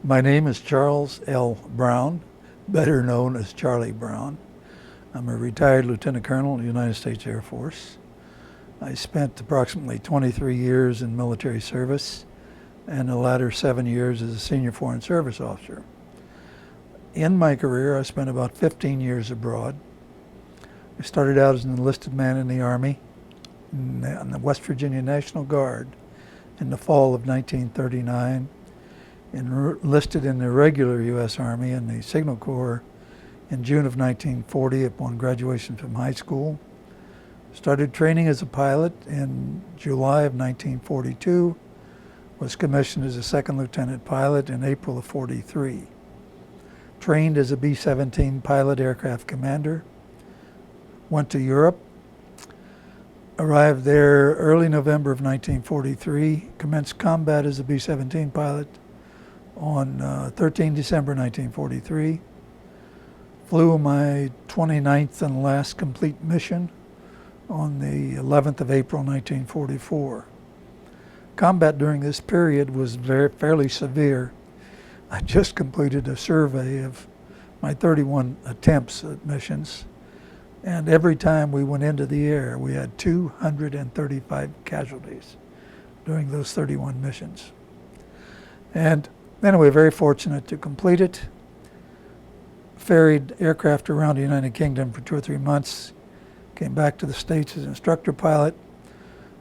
My name is Charles L. Brown, better known as Charlie Brown. I'm a retired Lieutenant Colonel in the United States Air Force. I spent approximately 23 years in military service and the latter 7 years as a senior foreign service officer. In my career, I spent about 15 years abroad. I started out as an enlisted man in the Army, in the West Virginia National Guard in the fall of 1939, enlisted in the regular U.S. Army in the Signal Corps in June of 1940 upon graduation from high school. Started training as a pilot in July of 1942, was commissioned as a second lieutenant pilot in April of 43. Trained as a B-17 pilot aircraft commander, went to Europe, arrived there early November of 1943, commenced combat as a B-17 pilot on 13 December 1943, flew my 29th and last complete mission on the 11th of April 1944. Combat during this period was fairly severe. I just completed a survey of my 31 attempts at missions, and every time we went into the air, we had 235 casualties during those 31 missions. And anyway, very fortunate to complete it. Ferried aircraft around the United Kingdom for 2 or 3 months, came back to the States as instructor pilot,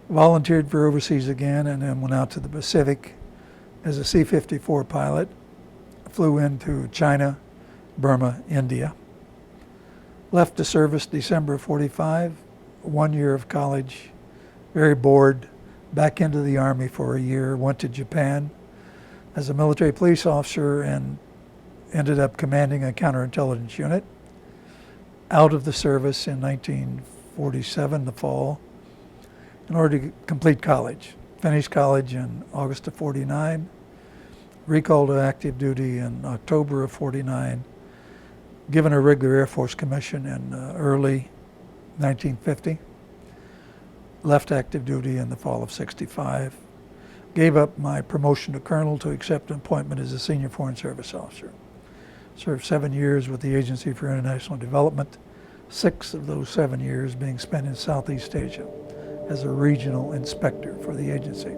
volunteered for overseas again, and then went out to the Pacific as a C-54 pilot. Flew into China, Burma, India. Left the service December of 45, 1 year of college, very bored, back into the Army for a year, went to Japan as a military police officer and ended up commanding a counterintelligence unit. Out of the service in 1947, the fall, in order to complete college. Finished college in August of 49, recalled to active duty in October of 49, given a regular Air Force commission in early 1950, left active duty in the fall of 65, gave up my promotion to colonel to accept an appointment as a senior foreign service officer. Served 7 years with the Agency for International Development, 6 of those 7 years being spent in Southeast Asia as a regional inspector for the agency.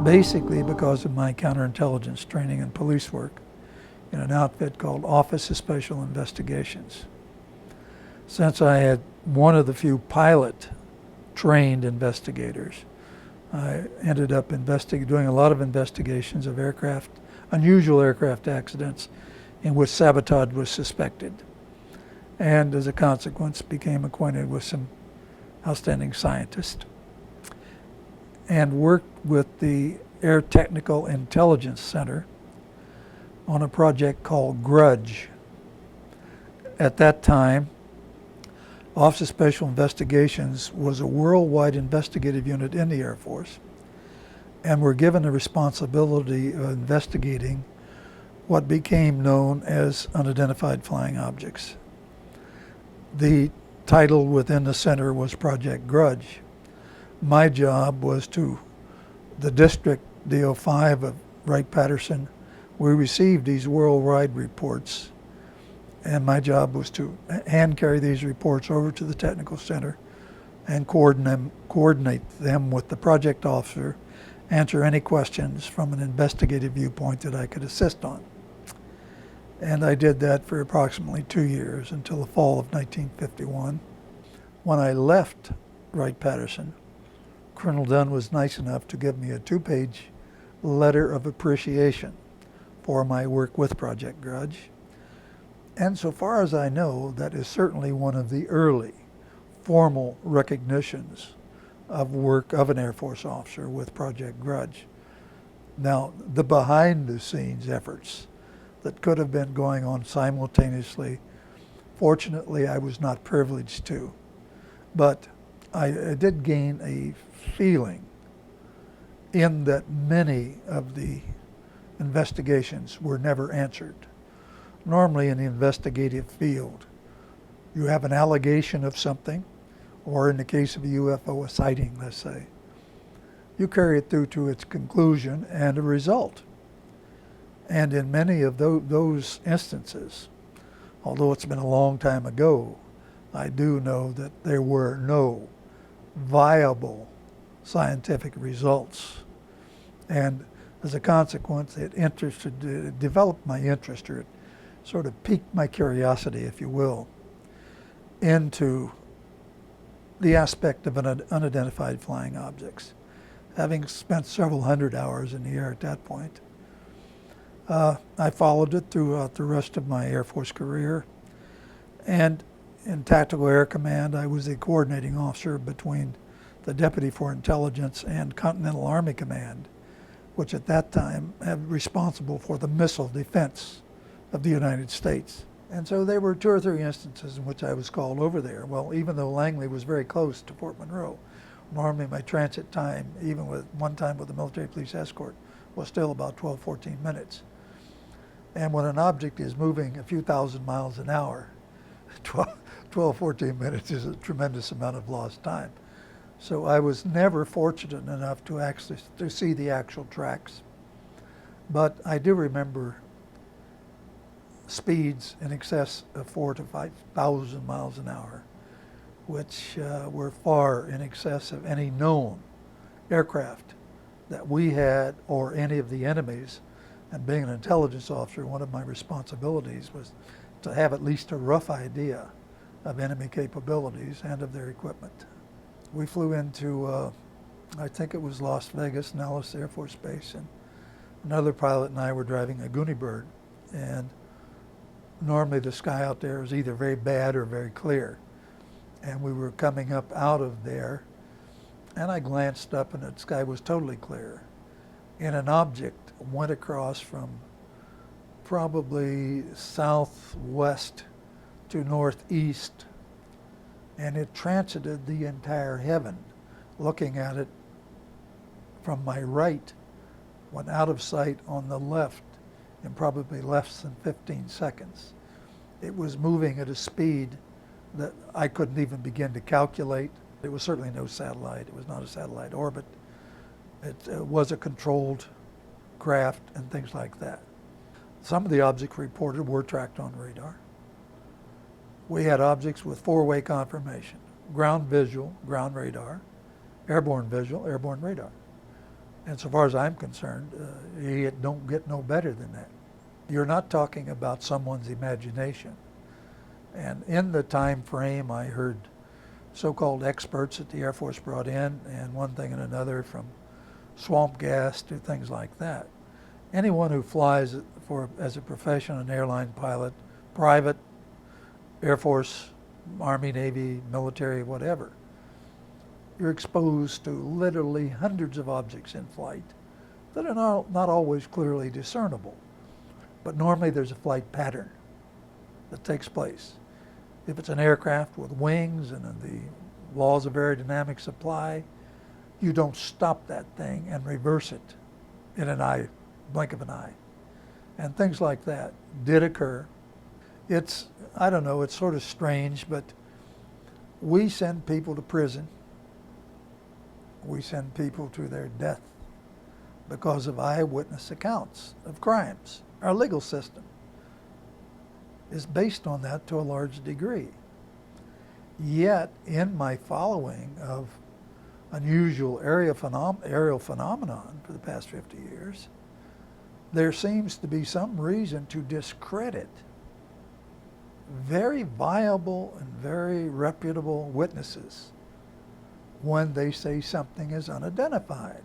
Basically because of my counterintelligence training and police work in an outfit called Office of Special Investigations. Since I had one of the few pilot-trained investigators, I ended up doing a lot of investigations of unusual aircraft accidents in which sabotage was suspected, and as a consequence became acquainted with some outstanding scientists, and worked with the Air Technical Intelligence Center on a project called Grudge. At that time, Office of Special Investigations was a worldwide investigative unit in the Air Force, and were given the responsibility of investigating what became known as unidentified flying objects. The title within the center was Project Grudge. My job was the District DO5 of Wright-Patterson. We received these worldwide reports, and my job was to hand carry these reports over to the technical center and coordinate them with the project officer, answer any questions from an investigative viewpoint that I could assist on. And I did that for approximately 2 years until the fall of 1951. When I left Wright-Patterson, Colonel Dunn was nice enough to give me a 2-page letter of appreciation for my work with Project Grudge. And so far as I know, that is certainly one of the early formal recognitions of work of an Air Force officer with Project Grudge. Now, the behind-the-scenes efforts that could have been going on simultaneously, fortunately I was not privileged to, but I did gain a feeling in that many of the investigations were never answered. Normally in the investigative field, you have an allegation of something, or in the case of a UFO, a sighting, let's say. You carry it through to its conclusion and a result. And in many of those instances, although it's been a long time ago, I do know that there were no viable scientific results. And as a consequence, it developed my interest, or it sort of piqued my curiosity, if you will, into the aspect of unidentified flying objects. Having spent several hundred hours in the air at that point, I followed it throughout the rest of my Air Force career. And in Tactical Air Command, I was the coordinating officer between the Deputy for Intelligence and Continental Army Command, which at that time had responsible for the missile defense of the United States. And so there were 2 or 3 instances in which I was called over there. Well, even though Langley was very close to Fort Monroe, normally my transit time, even with one time with the military police escort, was still about 12, 14 minutes. And when an object is moving a few thousand miles an hour, 12, 14 minutes is a tremendous amount of lost time. So I was never fortunate enough to actually see the actual tracks. But I do remember speeds in excess of 4,000 to 5,000 miles an hour, which were far in excess of any known aircraft that we had or any of the enemies. And being an intelligence officer, one of my responsibilities was to have at least a rough idea of enemy capabilities and of their equipment. We flew into, I think it was Las Vegas, Nellis Air Force Base, and another pilot and I were driving a Goonie Bird. And normally the sky out there is either very bad or very clear. And we were coming up out of there, and I glanced up and the sky was totally clear. And an object went across from probably southwest to northeast, and it transited the entire heaven. Looking at it from my right, went out of sight on the left in probably less than 15 seconds. It was moving at a speed that I couldn't even begin to calculate. It was certainly no satellite. It was not a satellite orbit. It was a controlled craft and things like that. Some of the objects reported were tracked on radar. We had objects with 4-way confirmation: ground visual, ground radar; airborne visual, airborne radar. And so far as I'm concerned, it don't get no better than that. You're not talking about someone's imagination. And in the time frame, I heard so-called experts that the Air Force brought in, and one thing and another, from swamp gas to things like that. Anyone who flies as a professional, an airline pilot, private, Air Force, Army, Navy, military, whatever, you're exposed to literally hundreds of objects in flight that are not always clearly discernible. But normally there's a flight pattern that takes place. If it's an aircraft with wings and the laws of aerodynamics apply, you don't stop that thing and reverse it in an blink of an eye. And things like that did occur. It's, I don't know, it's sort of strange, but we send people to prison. We send people to their death because of eyewitness accounts of crimes. Our legal system is based on that to a large degree. Yet, in my following of unusual aerial phenomenon for the past 50 years, there seems to be some reason to discredit very viable and very reputable witnesses when they say something is unidentified.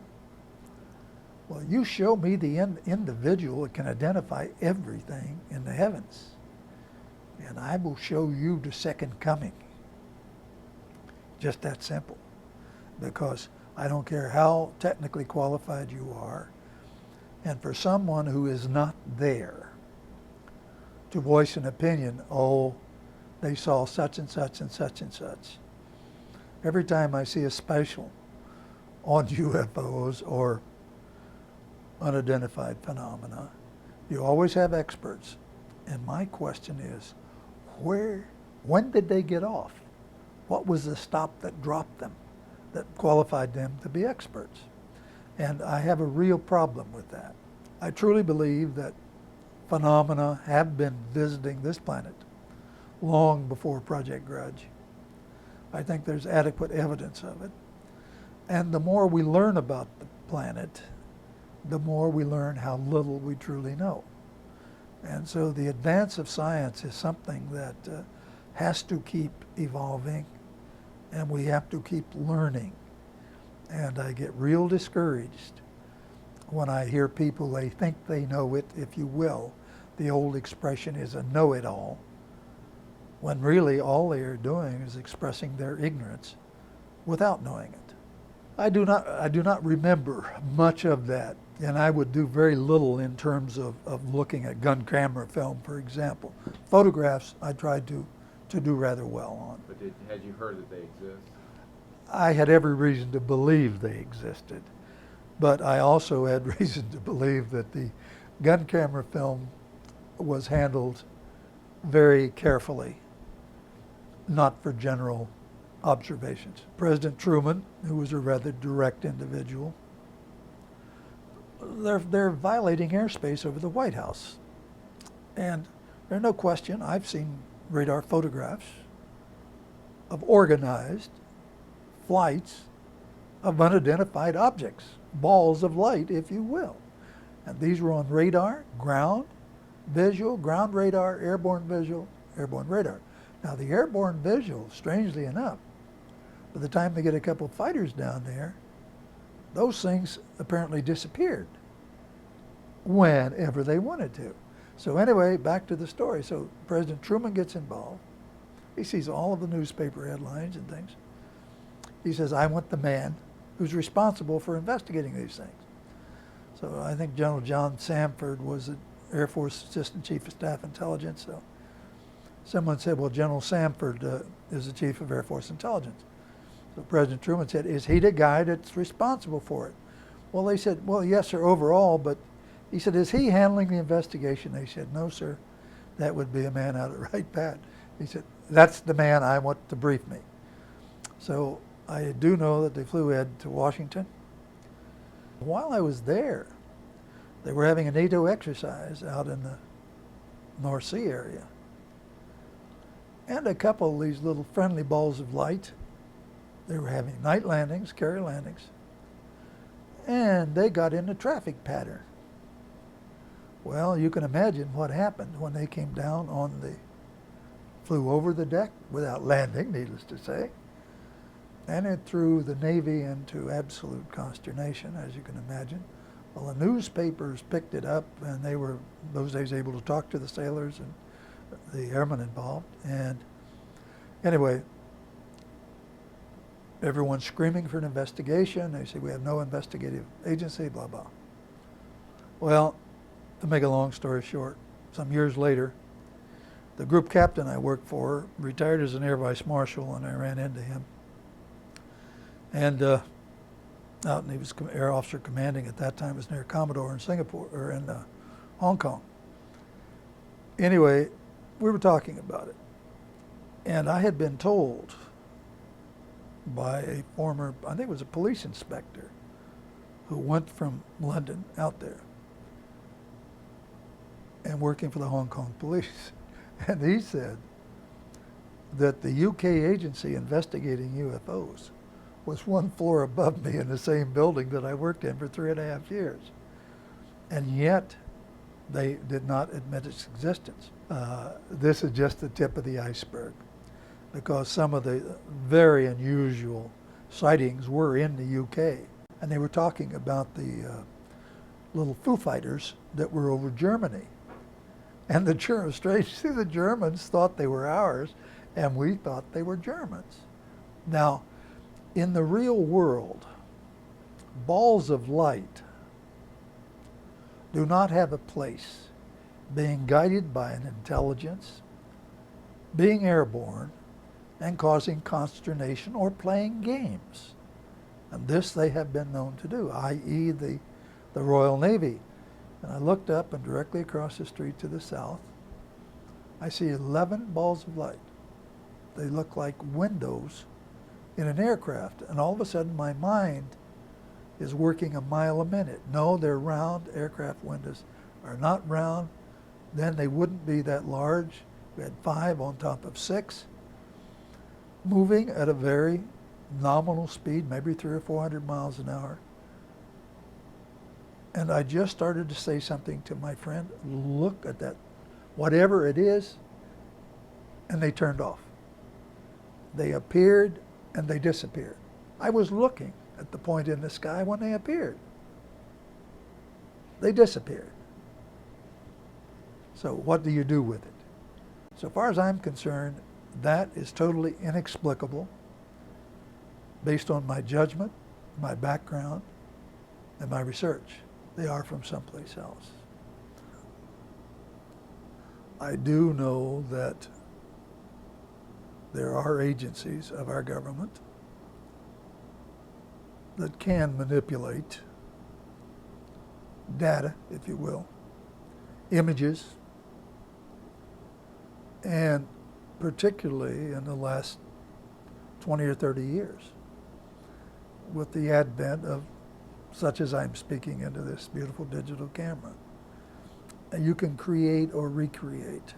Well, you show me the individual that can identify everything in the heavens, and I will show you the second coming. Just that simple. Because I don't care how technically qualified you are, and for someone who is not there to voice an opinion, oh, they saw such and such and such and such. Every time I see a special on UFOs or unidentified phenomena, you always have experts. And my question is, when did they get off? What was the stop that dropped them, that qualified them to be experts? And I have a real problem with that. I truly believe that phenomena have been visiting this planet long before Project Grudge. I think there's adequate evidence of it. And the more we learn about the planet, the more we learn how little we truly know. And so the advance of science is something that has to keep evolving, and we have to keep learning. And I get real discouraged when I hear people, they think they know it, if you will. The old expression is a know-it-all, when really all they are doing is expressing their ignorance without knowing it. I do not remember much of that, and I would do very little in terms of looking at gun camera film, for example. Photographs I tried to do rather well on. But had you heard that they exist? I had every reason to believe they existed, but I also had reason to believe that the gun camera film was handled very carefully, not for general observations. President Truman, who was a rather direct individual, they're violating airspace over the White House. And there's no question, I've seen radar photographs of organized flights of unidentified objects, balls of light, if you will. And these were on radar, ground, visual, ground radar, airborne visual, airborne radar. Now the airborne visual, strangely enough, by the time they get a couple of fighters down there, those things apparently disappeared whenever they wanted to. So anyway, back to the story. So President Truman gets involved. He sees all of the newspaper headlines and things. He says, I want the man who's responsible for investigating these things. So I think General John Samford was the Air Force Assistant Chief of Staff Intelligence. So someone said, well, General Samford is the Chief of Air Force Intelligence. So President Truman said, is he the guy that's responsible for it? Well, they said, well, yes, sir, overall, but he said, is he handling the investigation? They said, no, sir, that would be a man out of right pad. He said, that's the man I want to brief me. So I do know that they flew Ed to Washington. While I was there, they were having a NATO exercise out in the North Sea area. And a couple of these little friendly balls of light, they were having night landings, carrier landings, and they got in the traffic pattern. Well, you can imagine what happened when they came down on flew over the deck without landing, needless to say. And it threw the Navy into absolute consternation, as you can imagine. Well, the newspapers picked it up, and they were, those days, able to talk to the sailors and the airmen involved. And anyway, everyone's screaming for an investigation. They say, we have no investigative agency, blah, blah. Well, to make a long story short, some years later, the group captain I worked for retired as an Air Vice Marshal, and I ran into him. And he was Air Officer Commanding at that time, was an Air Commodore in Singapore, or in Hong Kong. Anyway, we were talking about it. And I had been told by a former, I think it was a police inspector, who went from London out there and working for the Hong Kong police. And he said that the UK agency investigating UFOs was one floor above me in the same building that I worked in for 3.5 years. And yet, they did not admit its existence. This is just the tip of the iceberg, because some of the very unusual sightings were in the UK. And they were talking about the little Foo Fighters that were over Germany. And the Germans, strangely, the Germans thought they were ours, and we thought they were Germans. Now, in the real world, balls of light do not have a place being guided by an intelligence, being airborne, and causing consternation or playing games. And this they have been known to do, i.e. the Royal Navy. And I looked up, and directly across the street to the south, I see 11 balls of light. They look like windows in an aircraft. And all of a sudden my mind is working a mile a minute. No, they're round. Aircraft windows are not round. Then they wouldn't be that large. We had 5 on top of 6, moving at a very nominal speed, maybe 300 or 400 miles an hour. And I just started to say something to my friend, look at that, whatever it is, and they turned off. They appeared and they disappeared. I was looking at the point in the sky when they appeared. They disappeared. So what do you do with it? So far as I'm concerned, that is totally inexplicable based on my judgment, my background, and my research. They are from someplace else. I do know that there are agencies of our government that can manipulate data, if you will, images, and particularly in the last 20 or 30 years, with the advent of such as I'm speaking into this beautiful digital camera. And you can create or recreate.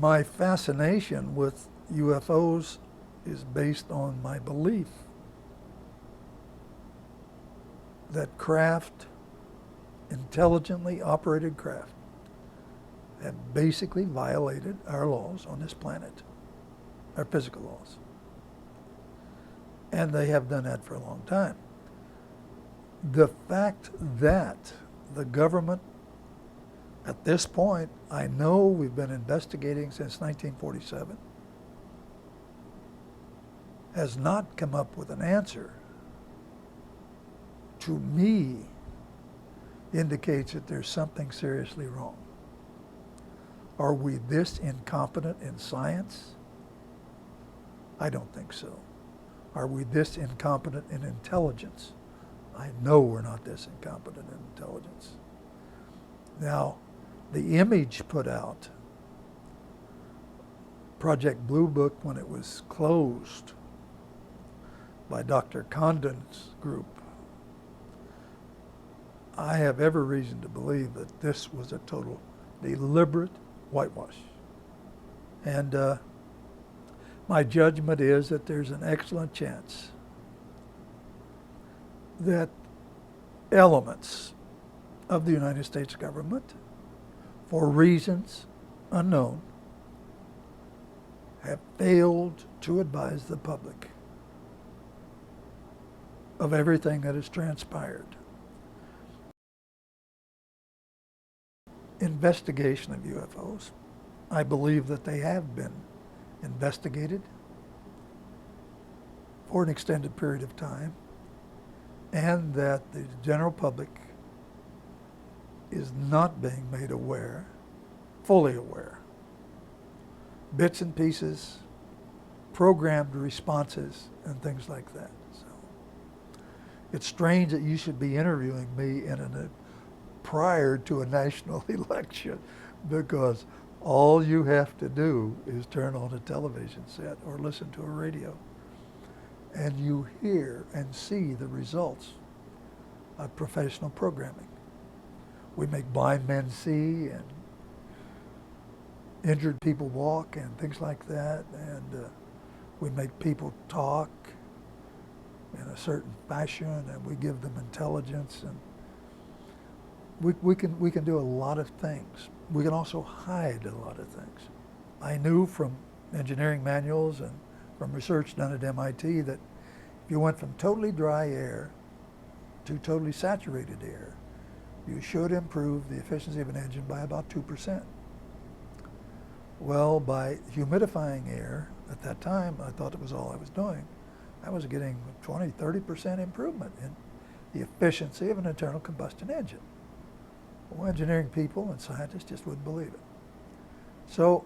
My fascination with UFOs is based on my belief that craft, intelligently operated craft, have basically violated our laws on this planet, our physical laws. And they have done that for a long time. The fact that the government, at this point, I know we've been investigating since 1947, has not come up with an answer, to me, indicates that there's something seriously wrong. Are we this incompetent in science? I don't think so. Are we this incompetent in intelligence? I know we're not this incompetent in intelligence. Now, the image put out, Project Blue Book, when it was closed by Dr. Condon's group, I have every reason to believe that this was a total deliberate whitewash. And my judgment is that there's an excellent chance that elements of the United States government, for reasons unknown, have failed to advise the public of everything that has transpired. Investigation of UFOs. I believe that they have been investigated for an extended period of time, and that the general public is not being made aware, fully aware. Bits and pieces, programmed responses, and things like that. So it's strange that you should be interviewing me prior to a national election, because all you have to do is turn on a television set or listen to a radio, and you hear and see the results of professional programming. We make blind men see and injured people walk and things like that, and we make people talk in a certain fashion, and we give them intelligence, and we can do a lot of things. We can also hide a lot of things. I knew from engineering manuals and from research done at MIT that if you went from totally dry air to totally saturated air, you should improve the efficiency of an engine by about 2%. Well, by humidifying air, at that time, I thought it was all I was doing. I was getting 20, 30% improvement in the efficiency of an internal combustion engine. Well, engineering people and scientists just wouldn't believe it. So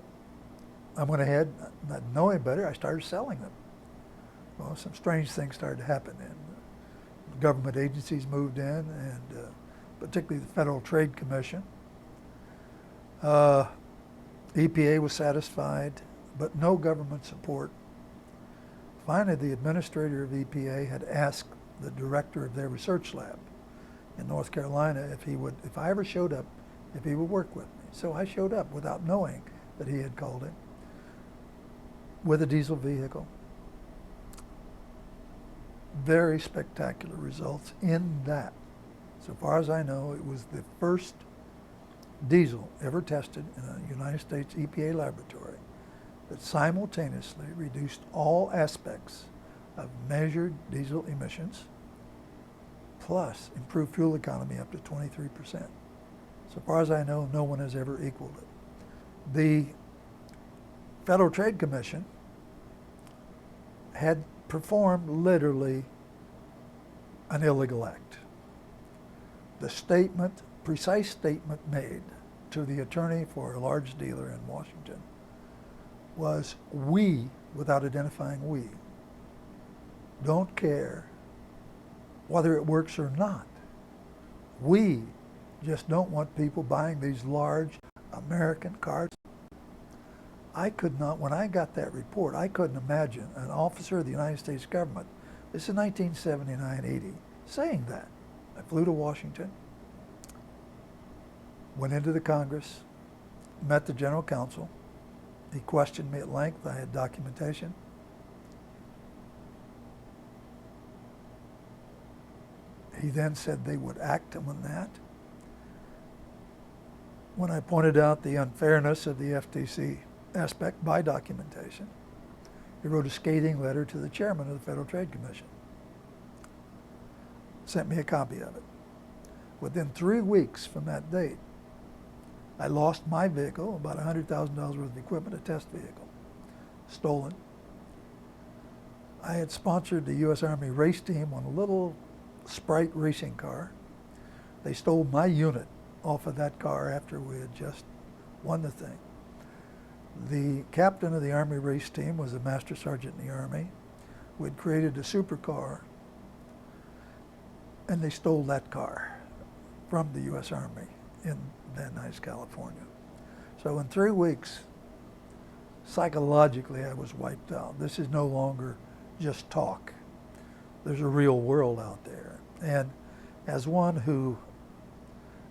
I went ahead, not knowing better, I started selling them. Well, some strange things started to happen, and government agencies moved in, and particularly the Federal Trade Commission. EPA was satisfied but no government support. Finally, the administrator of EPA had asked the director of their research lab in North Carolina if I ever showed up, if he would work with me. So I showed up without knowing that he had called him with a diesel vehicle. Very spectacular results in that. So far as I know, it was the first diesel ever tested in a United States EPA laboratory that simultaneously reduced all aspects of measured diesel emissions, plus improved fuel economy up to 23%. So far as I know, no one has ever equaled it. The Federal Trade Commission had performed literally an illegal act. The statement, precise statement made to the attorney for a large dealer in Washington was, we, without identifying we, don't care whether it works or not. We just don't want people buying these large American cars. I could not, when I got that report, I couldn't imagine an officer of the United States government, this is 1979-80, saying that. I flew to Washington, went into the Congress, met the general counsel. He questioned me at length. I had documentation. He then said they would act on that. When I pointed out the unfairness of the FTC aspect by documentation, he wrote a scathing letter to the chairman of the Federal Trade Commission. Sent me a copy of it. Within 3 weeks from that date, I lost my vehicle, about $100,000 worth of equipment, a test vehicle, stolen. I had sponsored the U.S. Army race team on a little Sprite racing car. They stole my unit off of that car after we had just won the thing. The captain of the Army race team was a master sergeant in the Army. We'd created a supercar, and they stole that car from the U.S. Army in Van Nuys, California. So in 3 weeks, psychologically, I was wiped out. This is no longer just talk. There's a real world out there. And as one who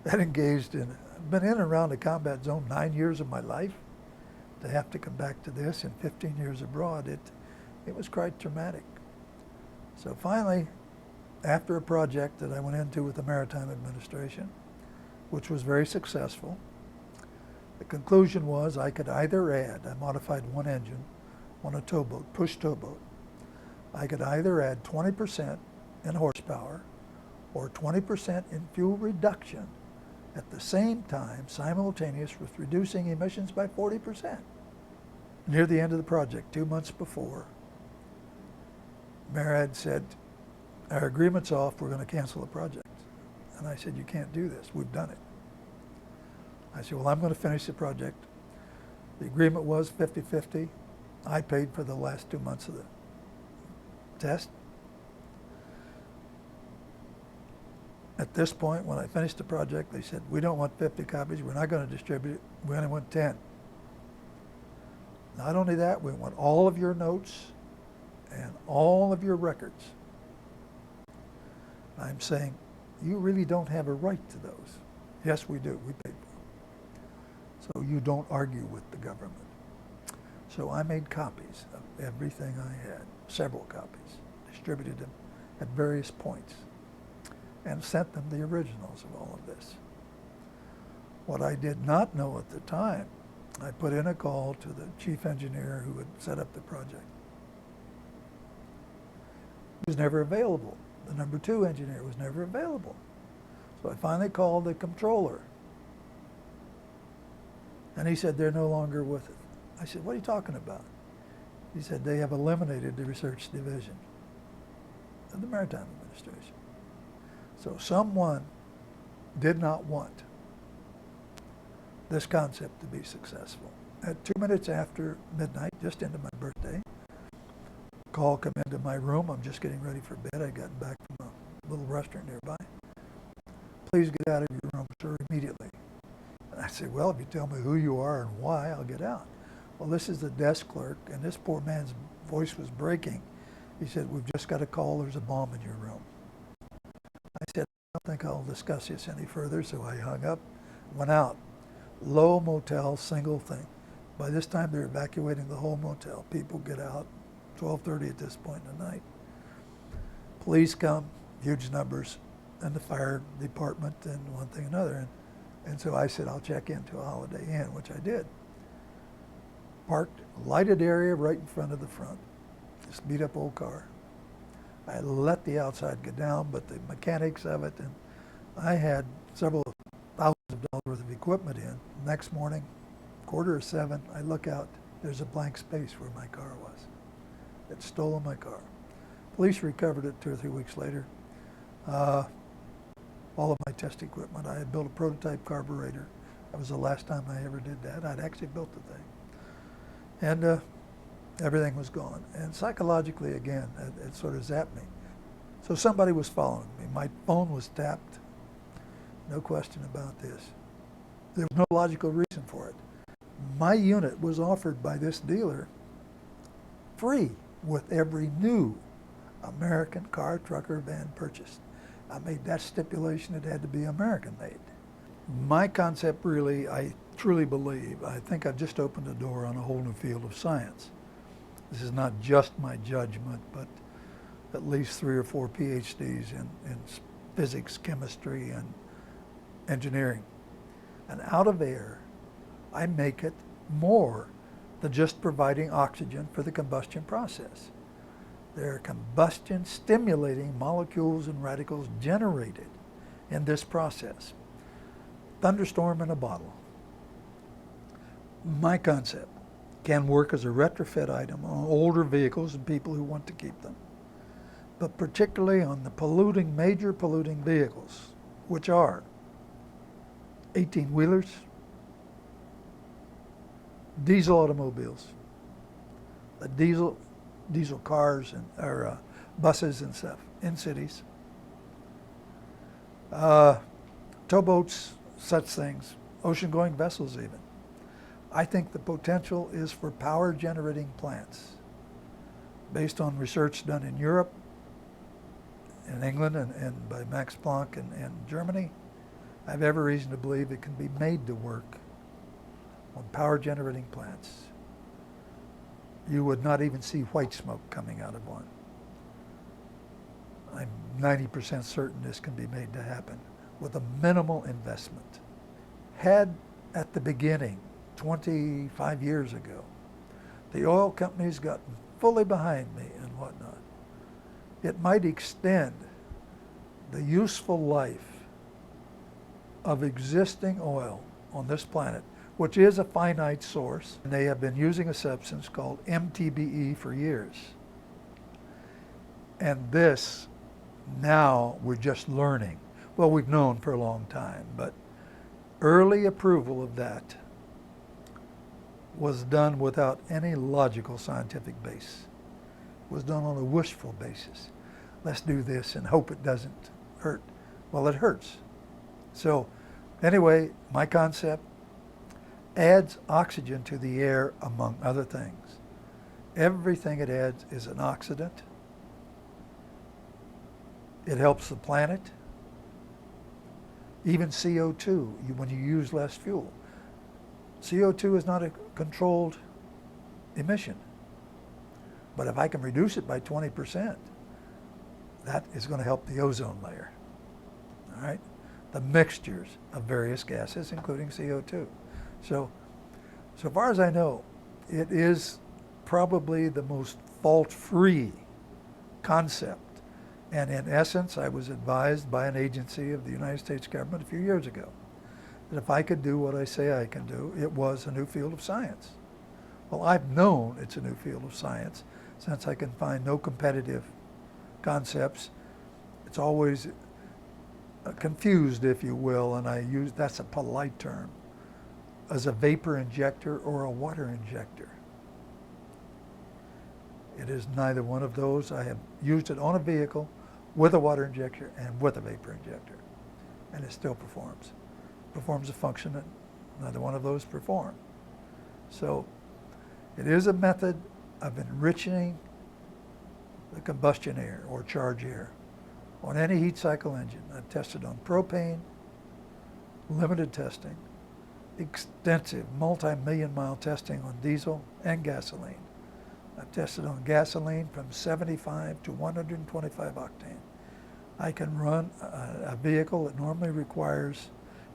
had engaged in, been in and around the combat zone 9 years of my life, to have to come back to this in 15 years abroad, it was quite traumatic. So finally, after a project that I went into with the Maritime Administration, which was very successful, the conclusion was I could either add, I modified one engine on a towboat, push towboat. I could either add 20% in horsepower or 20% in fuel reduction at the same time, simultaneous with reducing emissions by 40%. Near the end of the project, 2 months before, MARAD said, our agreement's off, we're going to cancel the project. And I said, you can't do this, we've done it. I said, well, I'm going to finish the project. The agreement was 50-50. I paid for the last 2 months of the test. At this point, when I finished the project, they said, we don't want 50 copies, we're not going to distribute it, we only want 10. Not only that, we want all of your notes and all of your records. I'm saying, you really don't have a right to those. Yes, we do, we paid for them. So you don't argue with the government. So I made copies of everything I had, several copies, distributed them at various points, and sent them the originals of all of this. What I did not know at the time, I put in a call to the chief engineer who had set up the project. He was never available. The number 2 engineer was never available. So I finally called the controller. And he said, they're no longer with it. I said, what are you talking about? He said, they have eliminated the research division of the Maritime Administration. So someone did not want this concept to be successful. At 2 minutes after midnight, just into my birthday, call come into my room. I'm just getting ready for bed. I got back from a little restaurant nearby. Please get out of your room, sir, immediately. And I said, well, if you tell me who you are and why, I'll get out. Well, this is the desk clerk, and this poor man's voice was breaking. He said, we've just got a call, there's a bomb in your room. I said, I don't think I'll discuss this any further, so I hung up, went out. Low motel, single thing. By this time, they're evacuating the whole motel. People get out, 12:30 at this point in the night. Police come, huge numbers, and the fire department, and one thing and another. And so I said, I'll check into a Holiday Inn, which I did. Parked, lighted area right in front of the front. This beat up old car. I let the outside get down, but the mechanics of it, and I had several thousands of dollars worth of equipment in. Next morning, 6:45, I look out, there's a blank space where my car was. They'd stolen my car. Police recovered it 2 or 3 weeks later. All of my test equipment. I had built a prototype carburetor. That was the last time I ever did that. I'd actually built the thing. And everything was gone. And psychologically, again, it sort of zapped me. So somebody was following me. My phone was tapped. No question about this. There was no logical reason for it. My unit was offered by this dealer free with every new American car, truck, or van purchased. I made that stipulation, it had to be American made. My concept really, I truly believe, I think I've just opened a door on a whole new field of science. This is not just my judgment, but at least 3 or 4 PhDs in physics, chemistry, and engineering. And out of air, I make it more than just providing oxygen for the combustion process. There are combustion stimulating molecules and radicals generated in this process. Thunderstorm in a bottle. My concept can work as a retrofit item on older vehicles and people who want to keep them, but particularly on the major polluting vehicles, which are 18-wheelers, diesel automobiles, diesel cars or buses and stuff in cities, towboats, such things, ocean-going vessels even. I think the potential is for power-generating plants based on research done in Europe, in England, and by Max Planck in Germany. I have every reason to believe it can be made to work on power-generating plants. You would not even see white smoke coming out of one. I'm 90% certain this can be made to happen with a minimal investment. Had at the beginning, 25 years ago, the oil companies gotten fully behind me and whatnot, it might extend the useful life of existing oil on this planet, which is a finite source. And they have been using a substance called MTBE for years. And this, now we're just learning. Well, we've known for a long time, but early approval of that was done without any logical scientific base. It was done on a wishful basis. Let's do this and hope it doesn't hurt. Well, it hurts. So anyway, my concept adds oxygen to the air, among other things. Everything it adds is an oxidant. It helps the planet. Even CO2, when you use less fuel. CO2 is not a controlled emission. But if I can reduce it by 20%, that is going to help the ozone layer. All right? The mixtures of various gases, including CO2. So far as I know, it is probably the most fault-free concept. And in essence, I was advised by an agency of the United States government a few years ago that if I could do what I say I can do, it was a new field of science. Well, I've known it's a new field of science since I can find no competitive concepts. It's always confused, if you will, and that's a polite term, as a vapor injector or a water injector. It is neither one of those. I have used it on a vehicle with a water injector and with a vapor injector, and it still performs. Performs a function that neither one of those perform. So It is a method of enriching the combustion air or charge air on any heat cycle engine. I've tested on propane, limited testing, extensive multi-million mile testing on diesel and gasoline. I've tested on gasoline from 75 to 125 octane. I can run a vehicle that normally requires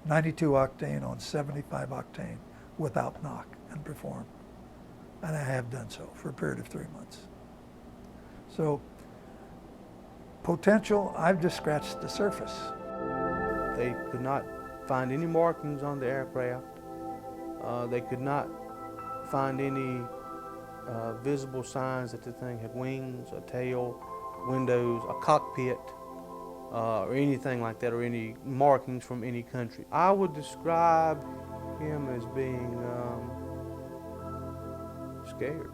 92 octane on 75 octane without knock and perform. And I have done so for a period of 3 months. So potential, I've just scratched the surface. They could not find any markings on the aircraft. They could not find any visible signs that the thing had wings, a tail, windows, a cockpit, or anything like that, or any markings from any country. I would describe him as being scared.